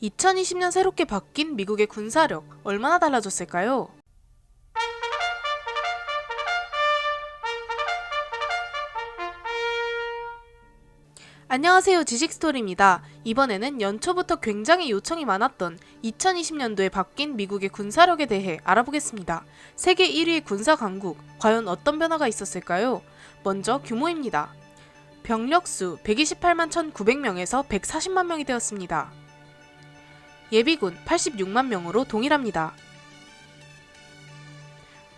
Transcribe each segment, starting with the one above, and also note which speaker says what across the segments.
Speaker 1: 2020년 새롭게 바뀐 미국의 군사력, 얼마나 달라졌을까요? 안녕하세요, 지식스토리입니다. 이번에는 연초부터 굉장히 요청이 많았던 2020년도에 바뀐 미국의 군사력에 대해 알아보겠습니다. 세계 1위 군사 강국, 과연 어떤 변화가 있었을까요? 먼저 규모입니다. 병력수 128만 1,900명에서 140만 명이 되었습니다. 예비군 86만 명으로 동일합니다.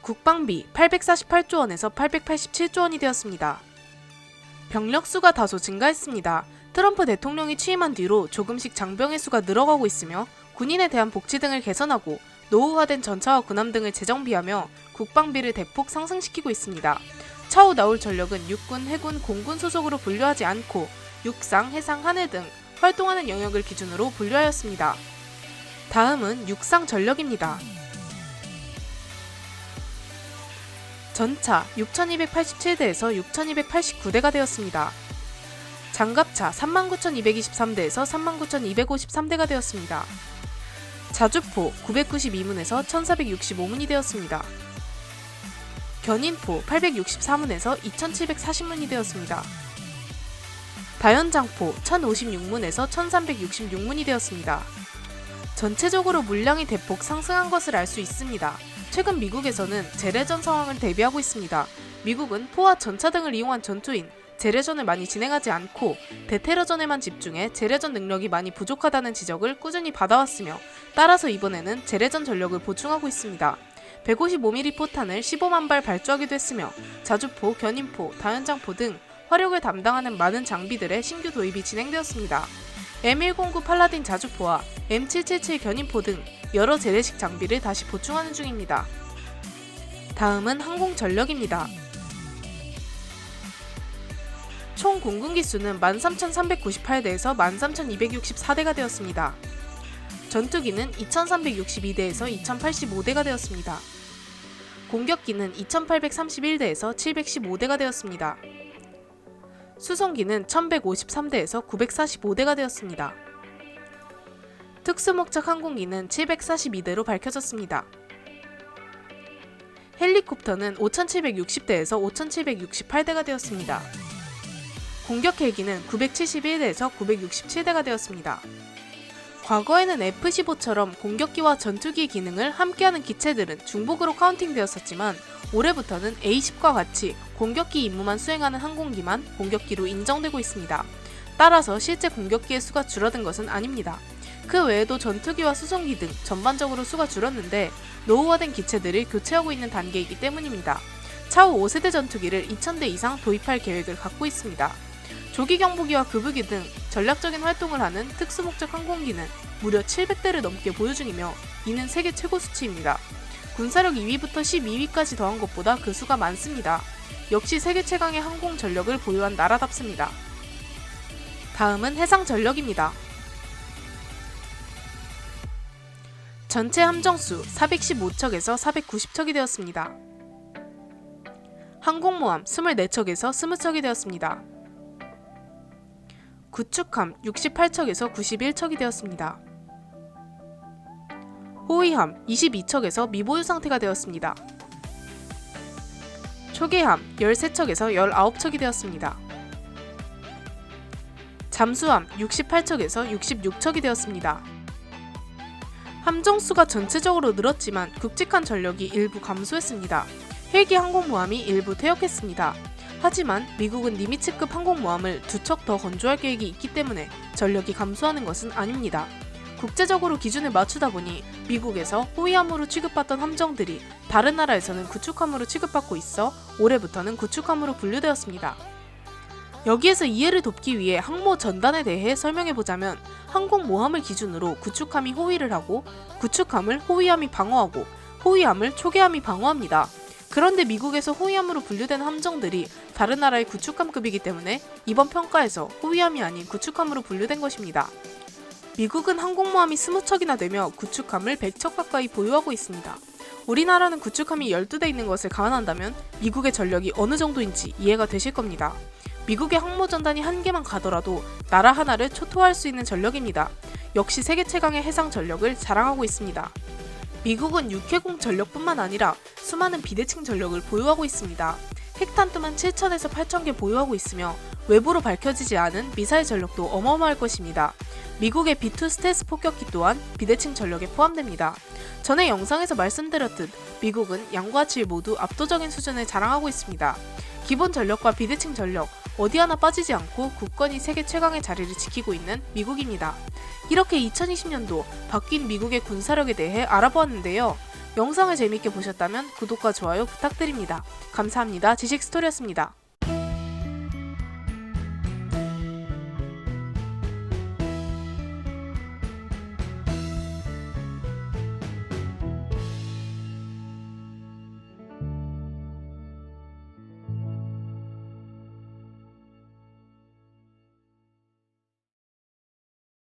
Speaker 1: 국방비 848조 원에서 887조 원이 되었습니다. 병력수가 다소 증가했습니다. 트럼프 대통령이 취임한 뒤로 조금씩 장병의 수가 늘어가고 있으며 군인에 대한 복지 등을 개선하고 노후화된 전차와 군함 등을 재정비하며 국방비를 대폭 상승시키고 있습니다. 차후 나올 전력은 육군, 해군, 공군 소속으로 분류하지 않고 육상, 해상, 하늘 등 활동하는 영역을 기준으로 분류하였습니다. 다음은 육상 전력입니다. 전차 6,287대에서 6,289대가 되었습니다. 장갑차 39,223대에서 39,253대가 되었습니다. 자주포 992문에서 1,465문이 되었습니다. 견인포 864문에서 2,740문이 되었습니다. 다연장포 1,056문에서 1,366문이 되었습니다. 전체적으로 물량이 대폭 상승한 것을 알 수 있습니다. 최근 미국에서는 재래전 상황을 대비하고 있습니다. 미국은 포와 전차 등을 이용한 전투인 재래전을 많이 진행하지 않고 대테러전에만 집중해 재래전 능력이 많이 부족하다는 지적을 꾸준히 받아왔으며 따라서 이번에는 재래전 전력을 보충하고 있습니다. 155mm 포탄을 15만 발 발주하기도 했으며 자주포, 견인포, 다연장포 등 화력을 담당하는 많은 장비들의 신규 도입이 진행되었습니다. M109 팔라딘 자주포와 M777 견인포 등 여러 재래식 장비를 다시 보충하는 중입니다. 다음은 항공 전력입니다. 총 공군기 수는 13,398대에서 13,264대가 되었습니다. 전투기는 2,362대에서 2,085대가 되었습니다. 공격기는 2,831대에서 715대가 되었습니다. 수송기는 1,153대에서 945대가 되었습니다. 특수목적 항공기는 742대로 밝혀졌습니다. 헬리콥터는 5,760대에서 5,768대가 되었습니다. 공격 헬기는 971대에서 967대가 되었습니다. 과거에는 F-15처럼 공격기와 전투기 기능을 함께하는 기체들은 중복으로 카운팅되었었지만 올해부터는 A-10과 같이 공격기 임무만 수행하는 항공기만 공격기로 인정되고 있습니다. 따라서 실제 공격기의 수가 줄어든 것은 아닙니다. 그 외에도 전투기와 수송기 등 전반적으로 수가 줄었는데 노후화된 기체들을 교체하고 있는 단계이기 때문입니다. 차후 5세대 전투기를 2,000대 이상 도입할 계획을 갖고 있습니다. 조기경보기와 급유기 등 전략적인 활동을 하는 특수목적 항공기는 무려 700대를 넘게 보유 중이며 이는 세계 최고 수치입니다. 군사력 2위부터 12위까지 더한 것보다 그 수가 많습니다. 역시 세계 최강의 항공 전력을 보유한 나라답습니다. 다음은 해상 전력입니다. 전체 함정수 415척에서 490척이 되었습니다. 항공모함 24척에서 20척이 되었습니다. 구축함 68척에서 91척이 되었습니다. 호위함 22척에서 미보유 상태가 되었습니다. 초계함 13척에서 19척이 되었습니다. 잠수함 68척에서 66척이 되었습니다. 함정수가 전체적으로 늘었지만 굵직한 전력이 일부 감소했습니다. 헬기 항공모함이 일부 퇴역했습니다. 하지만 미국은 니미츠급 항공모함을 2척 더 건조할 계획이 있기 때문에 전력이 감소하는 것은 아닙니다. 국제적으로 기준을 맞추다 보니 미국에서 호위함으로 취급받던 함정들이 다른 나라에서는 구축함으로 취급받고 있어 올해부터는 구축함으로 분류되었습니다. 여기에서 이해를 돕기 위해 항모 전단에 대해 설명해보자면 항공모함을 기준으로 구축함이 호위를 하고 구축함을 호위함이 방어하고 호위함을 초계함이 방어합니다. 그런데 미국에서 호위함으로 분류된 함정들이 다른 나라의 구축함급이기 때문에 이번 평가에서 호위함이 아닌 구축함으로 분류된 것입니다. 미국은 항공모함이 20척이나 되며 구축함을 100척 가까이 보유하고 있습니다. 우리나라는 구축함이 12대 있는 것을 감안한다면 미국의 전력이 어느 정도인지 이해가 되실 겁니다. 미국의 항모전단이 한 개만 가더라도 나라 하나를 초토화할 수 있는 전력입니다. 역시 세계 최강의 해상 전력을 자랑하고 있습니다. 미국은 육해공 전력뿐만 아니라 수많은 비대칭 전력을 보유하고 있습니다. 핵탄두만 7,000에서 8,000개 보유하고 있으며 외부로 밝혀지지 않은 미사일 전력도 어마어마할 것입니다. 미국의 B2 스텔스 폭격기 또한 비대칭 전력에 포함됩니다. 전에 영상에서 말씀드렸듯 미국은 양과 질 모두 압도적인 수준을 자랑하고 있습니다. 기본 전력과 비대칭 전력 어디 하나 빠지지 않고 굳건히 세계 최강의 자리를 지키고 있는 미국입니다. 이렇게 2020년도 바뀐 미국의 군사력에 대해 알아보았는데요. 영상을 재밌게 보셨다면 구독과 좋아요 부탁드립니다. 감사합니다. 지식스토리였습니다.